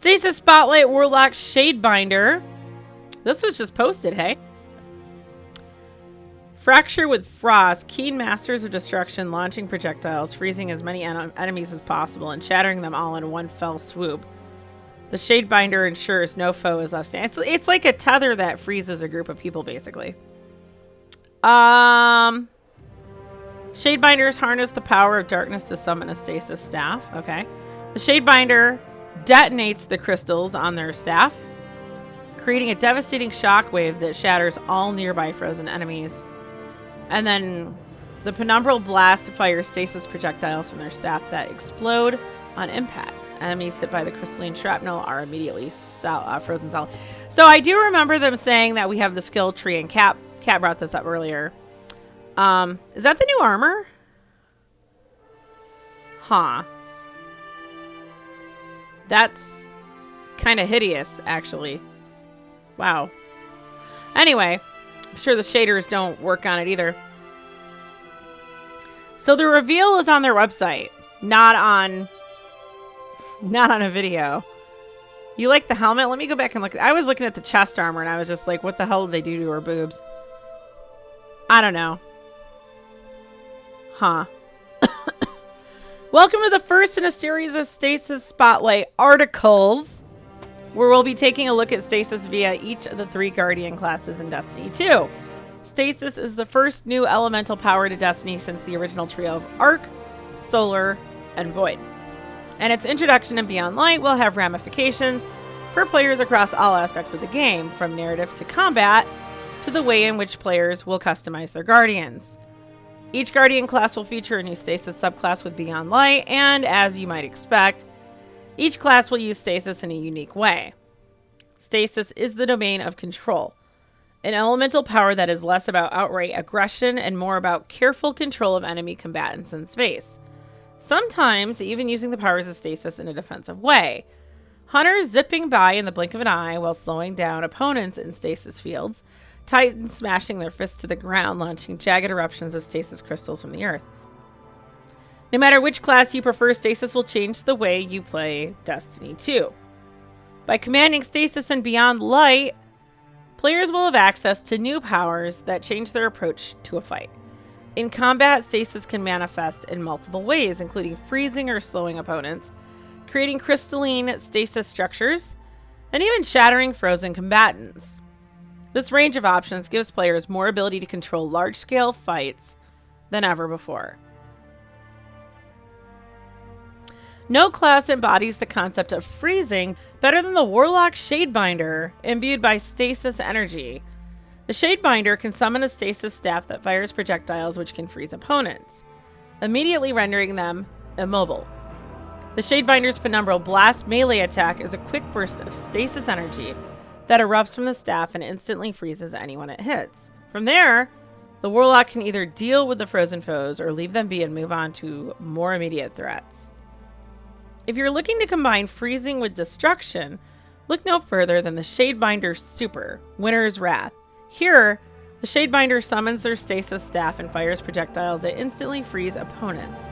Stasis Spotlight Warlock Shadebinder. This was just posted, hey? Fracture with Frost. Keen masters of destruction, launching projectiles, freezing as many enemies as possible, and shattering them all in one fell swoop. The Shadebinder ensures no foe is left standing. It's like a tether that freezes a group of people, basically. Shadebinders harness the power of darkness to summon a stasis staff. Okay. The Shadebinder detonates the crystals on their staff, creating a devastating shockwave that shatters all nearby frozen enemies. And then the Penumbral Blast fires stasis projectiles from their staff that explode on impact. Enemies hit by the crystalline shrapnel are immediately frozen solid. So I do remember them saying that we have the skill tree, and Kat brought this up earlier. Is that the new armor? Huh. That's kind of hideous, actually. Wow. Anyway, I'm sure the shaders don't work on it either. So the reveal is on their website, not on a video. You like the helmet? Let me go back and look. I was looking at the chest armor and I was just like, what the hell did they do to her boobs? I don't know. Huh. Welcome to the first in a series of Stasis Spotlight articles, where we'll be taking a look at Stasis via each of the 3 Guardian classes in Destiny 2. Stasis is the first new elemental power to Destiny since the original trio of Arc, Solar, and Void. And its introduction in Beyond Light will have ramifications for players across all aspects of the game, from narrative to combat, to the way in which players will customize their Guardians. Each Guardian class will feature a new Stasis subclass with Beyond Light, and as you might expect, each class will use Stasis in a unique way. Stasis is the domain of control, an elemental power that is less about outright aggression and more about careful control of enemy combatants in space. Sometimes even using the powers of Stasis in a defensive way. Hunters zipping by in the blink of an eye while slowing down opponents in Stasis fields, Titans smashing their fists to the ground, launching jagged eruptions of Stasis crystals from the earth. No matter which class you prefer, Stasis will change the way you play Destiny 2. By commanding Stasis and Beyond Light, players will have access to new powers that change their approach to a fight. In combat, Stasis can manifest in multiple ways, including freezing or slowing opponents, creating crystalline stasis structures, and even shattering frozen combatants. This range of options gives players more ability to control large-scale fights than ever before. No class embodies the concept of freezing better than the Warlock Shadebinder, imbued by stasis energy. The Shadebinder can summon a stasis staff that fires projectiles which can freeze opponents, immediately rendering them immobile. The Shadebinder's Penumbral Blast melee attack is a quick burst of stasis energy that erupts from the staff and instantly freezes anyone it hits. From there, the Warlock can either deal with the frozen foes or leave them be and move on to more immediate threats. If you're looking to combine freezing with destruction, look no further than the Shadebinder Super, Winter's Wrath. Here, the Shadebinder summons their stasis staff and fires projectiles that instantly freeze opponents.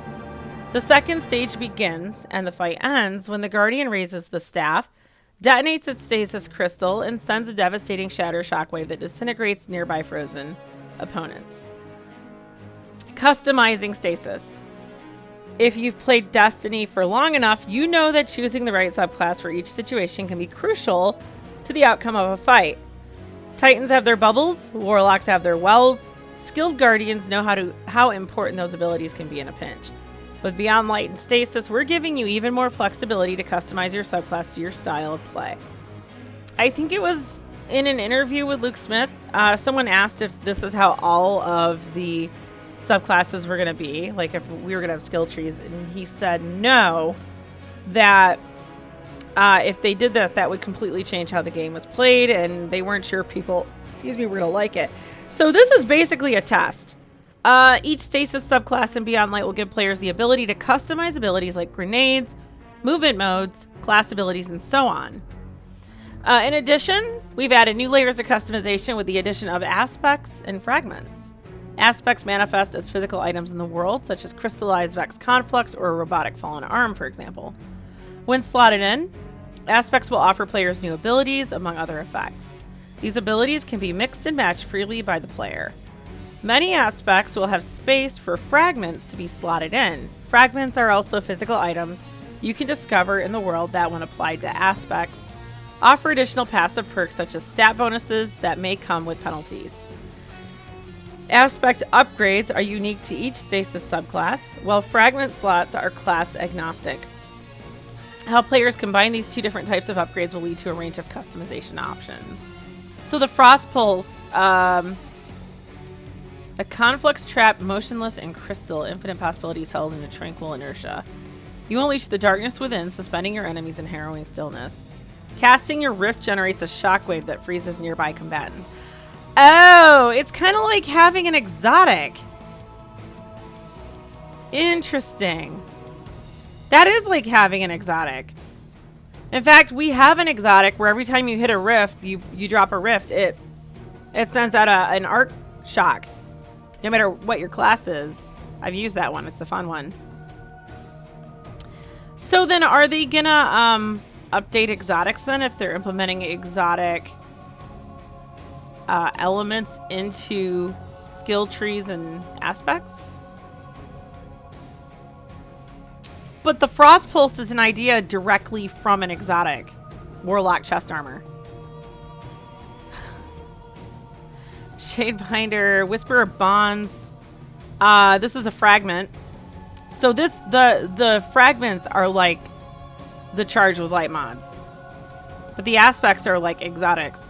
The second stage begins, and the fight ends when the Guardian raises the staff, detonates its stasis crystal, and sends a devastating shatter shockwave that disintegrates nearby frozen opponents. Customizing stasis. If you've played Destiny for long enough, you know that choosing the right subclass for each situation can be crucial to the outcome of a fight. Titans have their bubbles, Warlocks have their wells. Skilled Guardians know how important those abilities can be in a pinch. With Beyond Light and Stasis, we're giving you even more flexibility to customize your subclass to your style of play. I think it was in an interview with Luke Smith, someone asked if this is how all of the subclasses were going to be, like if we were going to have skill trees, and he said no, that if they did that, that would completely change how the game was played, and they weren't sure people, were going to like it. So this is basically a test. Each Stasis subclass in Beyond Light will give players the ability to customize abilities like grenades, movement modes, class abilities, and so on. In addition, we've added new layers of customization with the addition of aspects and fragments. Aspects manifest as physical items in the world, such as crystallized Vex Conflux or a robotic fallen arm, for example. When slotted in, Aspects will offer players new abilities, among other effects. These abilities can be mixed and matched freely by the player. Many aspects will have space for fragments to be slotted in. Fragments are also physical items you can discover in the world that, when applied to aspects, offer additional passive perks such as stat bonuses that may come with penalties. Aspect upgrades are unique to each stasis subclass, while fragment slots are class agnostic. How players combine these two different types of upgrades will lead to a range of customization options. So the Frost Pulse, a conflux trap, motionless and crystal, infinite possibilities held in a tranquil inertia. You unleash the darkness within, suspending your enemies in harrowing stillness. Casting your rift generates a shockwave that freezes nearby combatants. Oh, it's kind of like having an exotic. Interesting. That is like having an exotic. In fact, we have an exotic where every time you hit a rift, you drop a rift, it sends out an arc shock. No matter what your class is. I've used that one. It's a fun one. So then are they gonna update exotics then if they're implementing exotic elements into skill trees and aspects? But the Frost Pulse is an idea directly from an exotic. Warlock chest armor. Shadebinder, Whisperer Bonds. This is a fragment. So the fragments are like the charge with light mods. But the aspects are like exotics.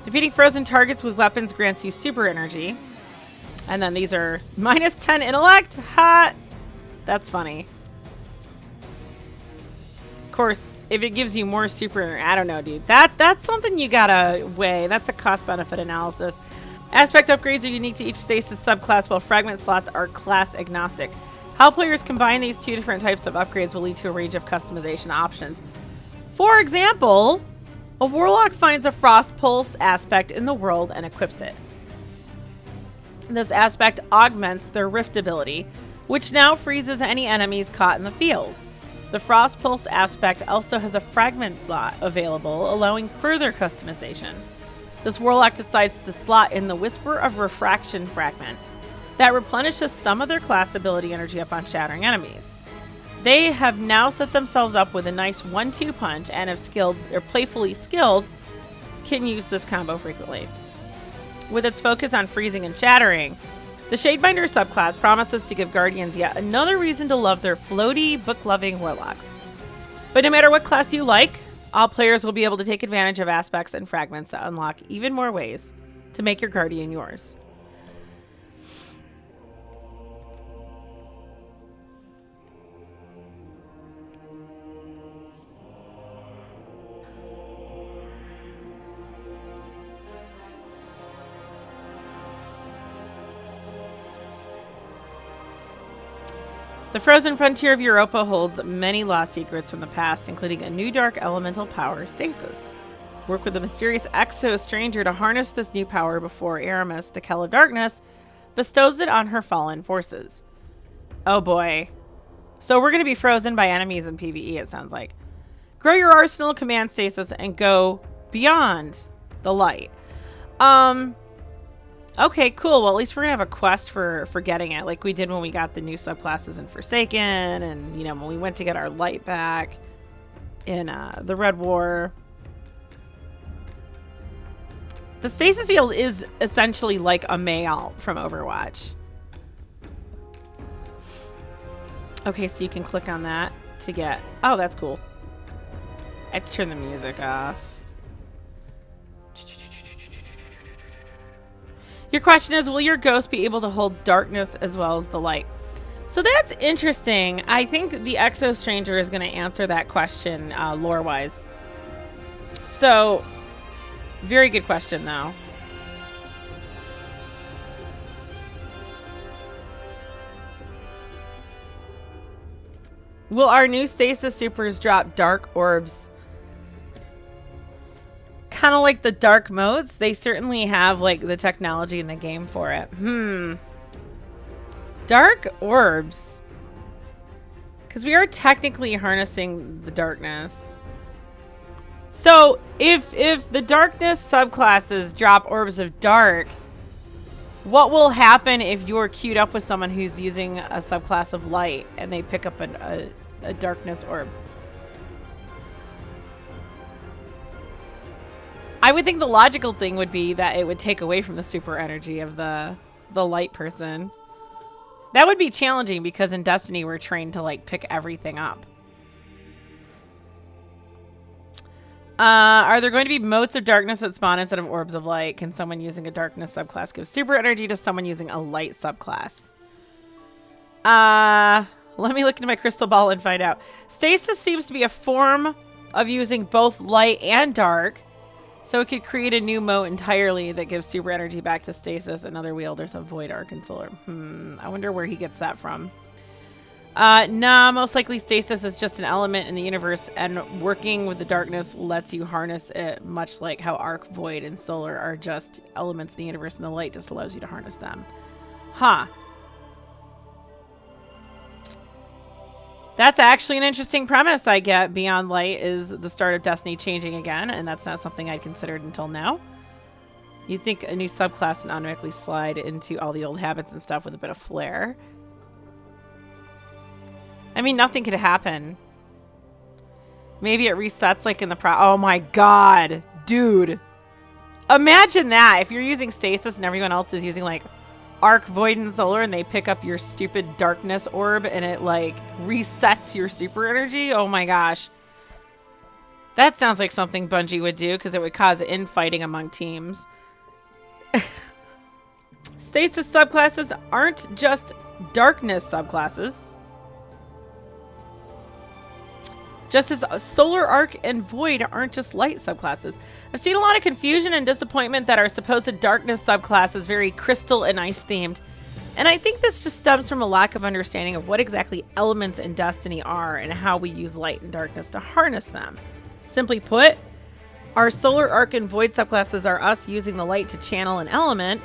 Defeating frozen targets with weapons grants you super energy. And then these are minus 10 intellect. Ha! That's funny. Of course, if it gives you more super, I don't know, dude. That's something you gotta weigh. That's a cost-benefit analysis. Aspect upgrades are unique to each stasis subclass, while fragment slots are class agnostic. How players combine these two different types of upgrades will lead to a range of customization options. For example, a Warlock finds a Frost Pulse aspect in the world and equips it. This aspect augments their Rift ability, which now freezes any enemies caught in the field. The Frost Pulse aspect also has a fragment slot available, allowing further customization. This Warlock decides to slot in the Whisper of Refraction fragment that replenishes some of their class ability energy upon shattering enemies. They have now set themselves up with a nice 1-2 punch, and if skilled or playfully skilled, can use this combo frequently. With its focus on freezing and shattering, the Shadebinder subclass promises to give Guardians yet another reason to love their floaty, book-loving Warlocks. But no matter what class you like, all players will be able to take advantage of aspects and fragments to unlock even more ways to make your Guardian yours. The frozen frontier of Europa holds many lost secrets from the past, including a new dark elemental power, Stasis. Work with the mysterious Exo Stranger to harness this new power before Aramis, the Kell of Darkness, bestows it on her fallen forces. Oh boy. So we're going to be frozen by enemies in PvE, it sounds like. Grow your arsenal, command Stasis, and go beyond the light. Okay, cool. Well, at least we're going to have a quest for getting it, like we did when we got the new subclasses in Forsaken, and, you know, when we went to get our light back in the Red War. The Stasis Field is essentially like a Mayalt from Overwatch. Okay, so you can click on that to get... Oh, that's cool. I have to turn the music off. Your question is, will your ghost be able to hold darkness as well as the light? So that's interesting. I think the Exo Stranger is going to answer that question lore-wise. So, very good question, though. Will our new Stasis Supers drop dark orbs? Kind of like the dark modes. They certainly have like the technology in the game for it. Dark orbs. Because we are technically harnessing the darkness. So if the darkness subclasses drop orbs of dark, what will happen if you're queued up with someone who's using a subclass of light and they pick up a darkness orb? I would think the logical thing would be that it would take away from the super energy of the light person. That would be challenging because in Destiny we're trained to like pick everything up. Are there going to be motes of darkness that spawn instead of orbs of light? Can someone using a darkness subclass give super energy to someone using a light subclass? Let me look into my crystal ball and find out. Stasis seems to be a form of using both light and dark. So it could create a new mote entirely that gives super energy back to Stasis and other wielders of Void, Arc, and Solar. I wonder where he gets that from. Nah, most likely Stasis is just an element in the universe, and working with the darkness lets you harness it, much like how Arc, Void, and Solar are just elements in the universe, and the light just allows you to harness them. Huh. That's actually an interesting premise I get. Beyond Light is the start of Destiny changing again, and that's not something I'd considered until now. You'd think a new subclass would automatically slide into all the old habits and stuff with a bit of flair. I mean, nothing could happen. Maybe it resets like in the oh my god, dude. Imagine that if you're using Stasis and everyone else is using like Arc, Void, and Solar, and they pick up your stupid darkness orb and it like resets your super energy. Oh my gosh. That sounds like something Bungie would do because it would cause infighting among teams. Stasis subclasses aren't just darkness subclasses. Just as Solar, Arc, and Void aren't just light subclasses. I've seen a lot of confusion and disappointment that our supposed darkness subclass is very crystal and ice themed. And I think this just stems from a lack of understanding of what exactly elements in Destiny are and how we use light and darkness to harness them. Simply put, our Solar, Arc, and Void subclasses are us using the light to channel an element.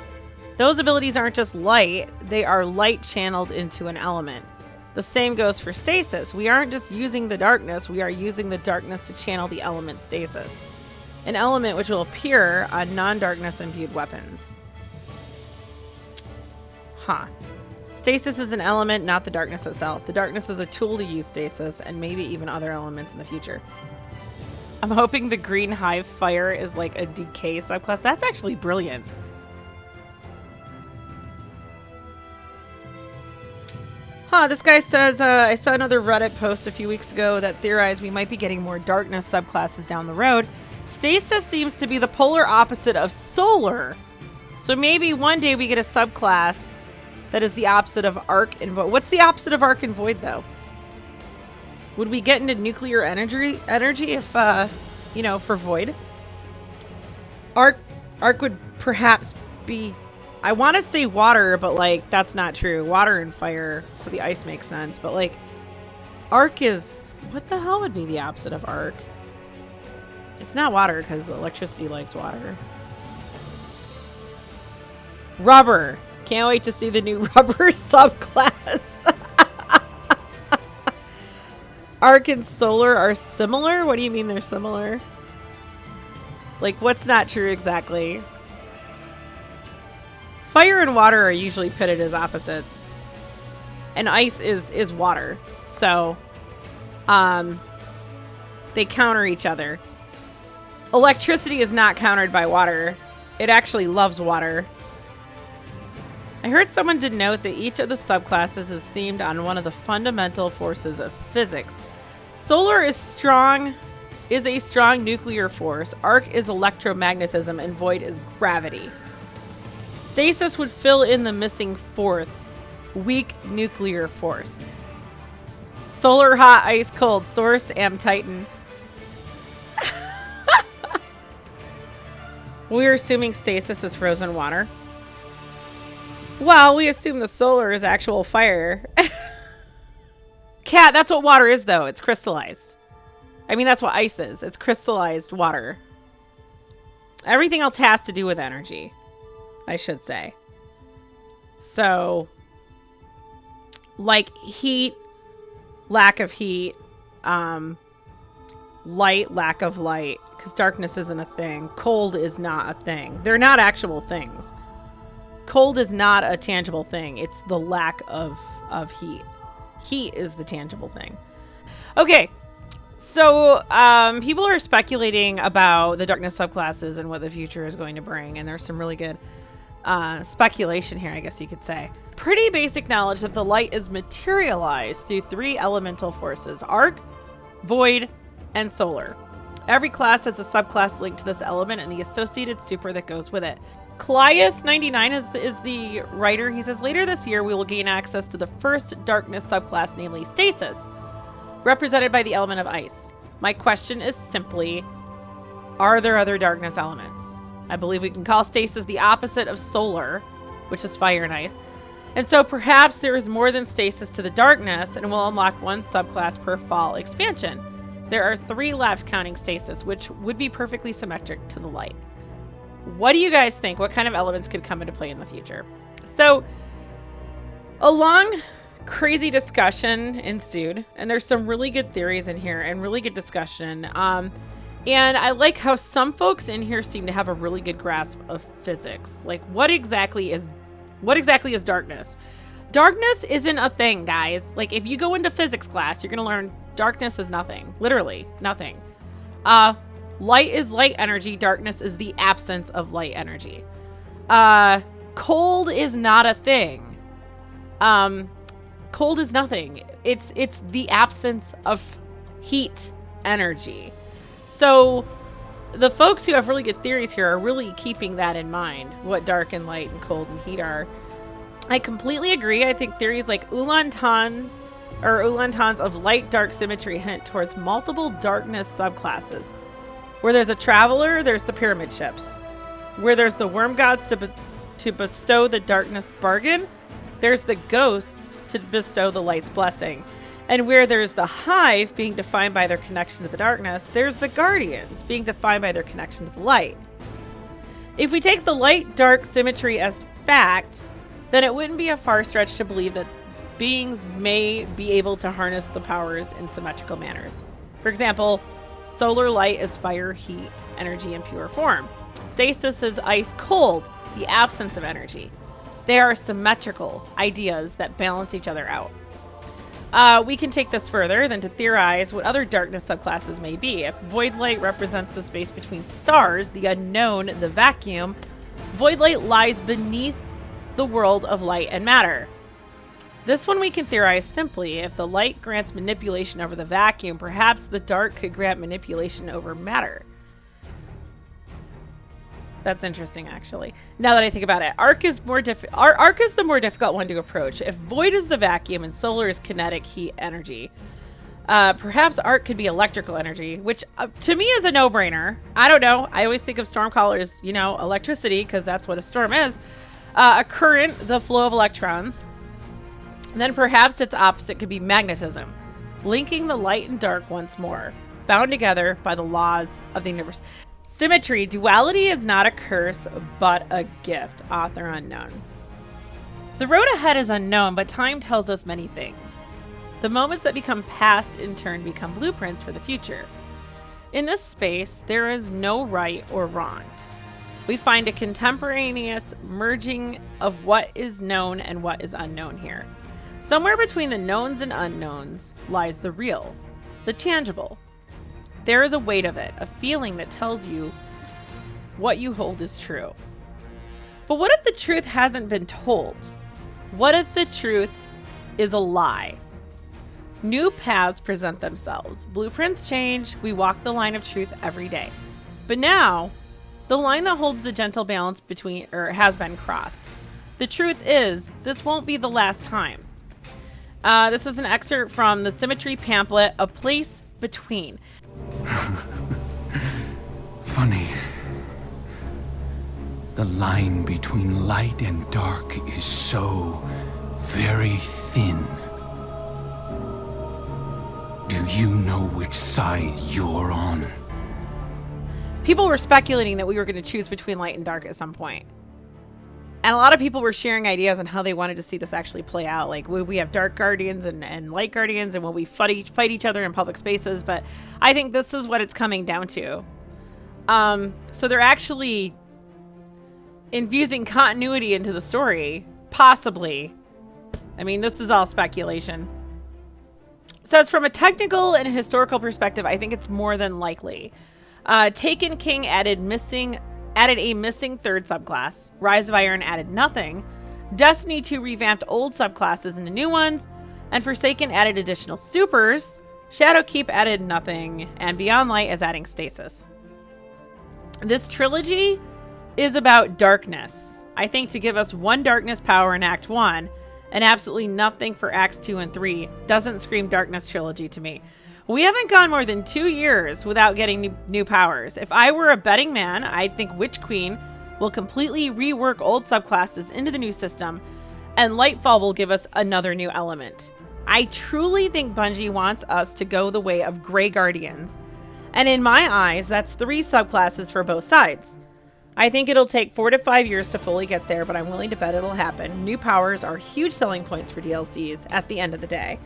Those abilities aren't just light, they are light channeled into an element. The same goes for Stasis. We aren't just using the darkness, we are using the darkness to channel the element Stasis. An element which will appear on non-darkness imbued weapons. Huh. Stasis is an element, not the darkness itself. The darkness is a tool to use Stasis, and maybe even other elements in the future. I'm hoping the green hive fire is like a decay subclass. That's actually brilliant. Huh, this guy says, I saw another Reddit post a few weeks ago that theorized we might be getting more darkness subclasses down the road. Stasis seems to be the polar opposite of Solar. So maybe one day we get a subclass that is the opposite of Arc and Void. What's the opposite of Arc and Void, though? Would we get into nuclear energy if, you know, for Void? Arc would perhaps be... I want to say water, but, like, that's not true. Water and fire, so the ice makes sense. But, like, Arc is... What the hell would be the opposite of Arc? It's not water, because electricity likes water. Rubber. Can't wait to see the new rubber subclass. Arc and Solar are similar? What do you mean they're similar? Like, what's not true exactly? Fire and water are usually pitted as opposites. And ice is water. So, they counter each other. Electricity is not countered by water. It actually loves water. I heard someone did note that each of the subclasses is themed on one of the fundamental forces of physics. Solar is a strong nuclear force. Arc is electromagnetism, and Void is gravity. Stasis would fill in the missing fourth, weak nuclear force. Solar, hot, ice, cold. Source, Am Titan. We're assuming Stasis is frozen water. Well, we assume the Solar is actual fire. Cat, that's what water is, though. It's crystallized. I mean, that's what ice is. It's crystallized water. Everything else has to do with energy, I should say. So, like heat, lack of heat, light, lack of light. because darkness isn't a thing. Cold is not a thing. They're not actual things. Cold is not a tangible thing. It's the lack of heat. Heat is the tangible thing. Okay, so people are speculating about the darkness subclasses and what the future is going to bring, and there's some really good speculation here, I guess you could say. Pretty basic knowledge that the light is materialized through 3 elemental forces: arc, void, and solar. Every class has a subclass linked to this element and the associated super that goes with it. Clias99 is the writer. He says, later this year we will gain access to the first darkness subclass, namely Stasis, represented by the element of ice. My question is simply, are there other darkness elements? I believe we can call Stasis the opposite of solar, which is fire and ice. And so perhaps there is more than Stasis to the darkness, and we'll unlock 1 subclass per fall expansion. There are 3 left counting Stasis, which would be perfectly symmetric to the light. What do you guys think? What kind of elements could come into play in the future? So, a long, crazy discussion ensued, and there's some really good theories in here and really good discussion. And I like how some folks in here seem to have a really good grasp of physics. Like, what exactly is darkness? Darkness isn't a thing, guys. Like, if you go into physics class, you're going to learn darkness is nothing. Literally, nothing. Light is light energy. Darkness is the absence of light energy. Cold is not a thing. Cold is nothing. It's the absence of heat energy. So the folks who have really good theories here are really keeping that in mind, what dark and light and cold and heat are. I completely agree. I think theories like Ulantans of light-dark symmetry hint towards multiple darkness subclasses. Where there's a traveler, there's the pyramid ships. Where there's the worm gods to bestow the darkness bargain, there's the ghosts to bestow the light's blessing. And where there's the hive being defined by their connection to the darkness, there's the guardians being defined by their connection to the light. If we take the light-dark symmetry as fact, then it wouldn't be a far stretch to believe that beings may be able to harness the powers in symmetrical manners. For example, solar light is fire, heat, energy in pure form. Stasis is ice, cold, the absence of energy. They are symmetrical ideas that balance each other out. We can take this further than to theorize what other darkness subclasses may be. If void light represents the space between stars, the unknown, the vacuum, void light lies beneath the world of light and matter. This one we can theorize simply. If the light grants manipulation over the vacuum, perhaps the dark could grant manipulation over matter. That's interesting, actually. Now that I think about it, arc is the more difficult one to approach. If void is the vacuum and solar is kinetic heat energy, perhaps arc could be electrical energy, which to me is a no-brainer. I don't know. I always think of Stormcaller's, electricity, because that's what a storm is. A current, the flow of electrons. And then perhaps its opposite could be magnetism, linking the light and dark once more, bound together by the laws of the universe. Symmetry, duality is not a curse, but a gift. Author unknown. The road ahead is unknown, but time tells us many things. The moments that become past in turn become blueprints for the future. In this space, there is no right or wrong. We find a contemporaneous merging of what is known and what is unknown here. Somewhere between the knowns and unknowns lies the real, the tangible. There is a weight of it, a feeling that tells you what you hold is true. But what if the truth hasn't been told? What if the truth is a lie? New paths present themselves. Blueprints change. We walk the line of truth every day. But now, the line that holds the gentle balance has been crossed. The truth is, this won't be the last time. This is an excerpt from the Symmetry pamphlet, A Place Between. Funny. The line between light and dark is so very thin. Do you know which side you're on? People were speculating that we were going to choose between light and dark at some point. And a lot of people were sharing ideas on how they wanted to see this actually play out. Like, will we have dark guardians and light guardians, and will we fight each other in public spaces? But I think this is what it's coming down to. So they're actually infusing continuity into the story, possibly. I mean, this is all speculation. So it's from a technical and historical perspective, I think it's more than likely. Taken King added a missing third subclass. Rise of Iron added nothing. Destiny 2 revamped old subclasses into new ones, and Forsaken added additional supers. Shadowkeep added nothing, and Beyond Light is adding stasis. This trilogy is about darkness. I think to give us one darkness power in Act 1 and absolutely nothing for Acts 2 and 3 doesn't scream darkness trilogy to me. We haven't gone more than 2 years without getting new powers. If I were a betting man, I'd think Witch Queen will completely rework old subclasses into the new system, and Lightfall will give us another new element. I truly think Bungie wants us to go the way of Grey Guardians, and in my eyes, that's 3 subclasses for both sides. I think it'll take 4 to 5 years to fully get there, but I'm willing to bet it'll happen. New powers are huge selling points for DLCs at the end of the day.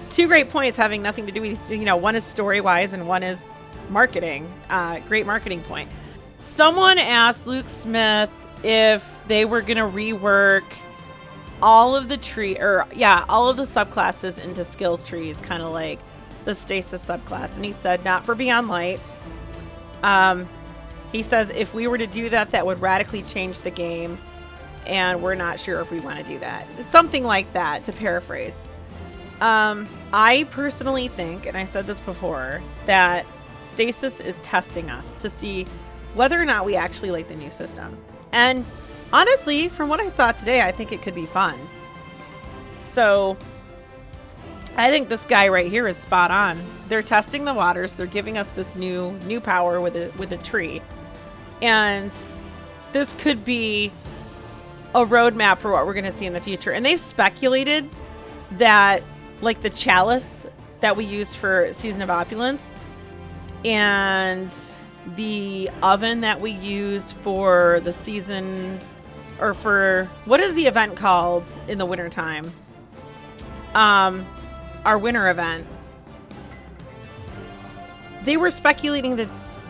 2 great points having nothing to do with, one is story-wise and one is marketing. Great marketing point. Someone asked Luke Smith if they were going to rework all of the all of the subclasses into skills trees, kind of like the Stasis subclass. And he said, not for Beyond Light. He says, if we were to do that, that would radically change the game, and we're not sure if we want to do that. Something like that, to paraphrase. I personally think, and I said this before, that Stasis is testing us to see whether or not we actually like the new system. And honestly, from what I saw today, I think it could be fun. So I think this guy right here is spot on. They're testing the waters. They're giving us this new power with a tree. And this could be a roadmap for what we're going to see in the future. And they've speculated that, like, the chalice that we used for Season of Opulence and the oven that we used for the season, or for, what is the event called in the wintertime? Our winter event. They were speculating that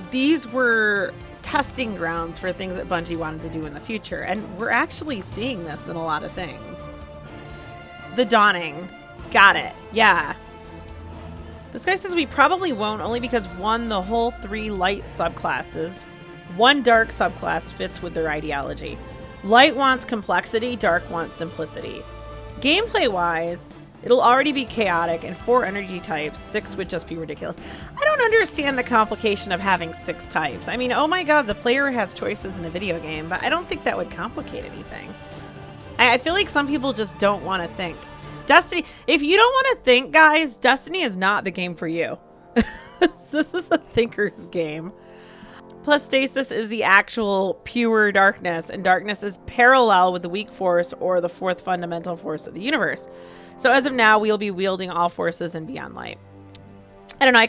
these were testing grounds for things that Bungie wanted to do in the future. And we're actually seeing this in a lot of things. The Dawning. Got it. Yeah. This guy says we probably won't, only because, 1, the whole 3 light subclasses, 1 dark subclass fits with their ideology. Light wants complexity, dark wants simplicity. Gameplay-wise, it'll already be chaotic, and 4 energy types, 6 would just be ridiculous. I don't understand the complication of having 6 types. I mean, oh my god, the player has choices in a video game, but I don't think that would complicate anything. I feel like some people just don't want to think. Destiny, if you don't want to think, guys, Destiny is not the game for you. This is a thinker's game. Plus, Stasis is the actual pure darkness, and darkness is parallel with the weak force or the 4th fundamental force of the universe. So as of now, we'll be wielding all forces in Beyond Light. I don't know, I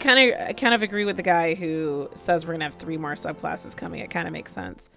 kind of agree with the guy who says we're going to have 3 more subclasses coming. It kind of makes sense.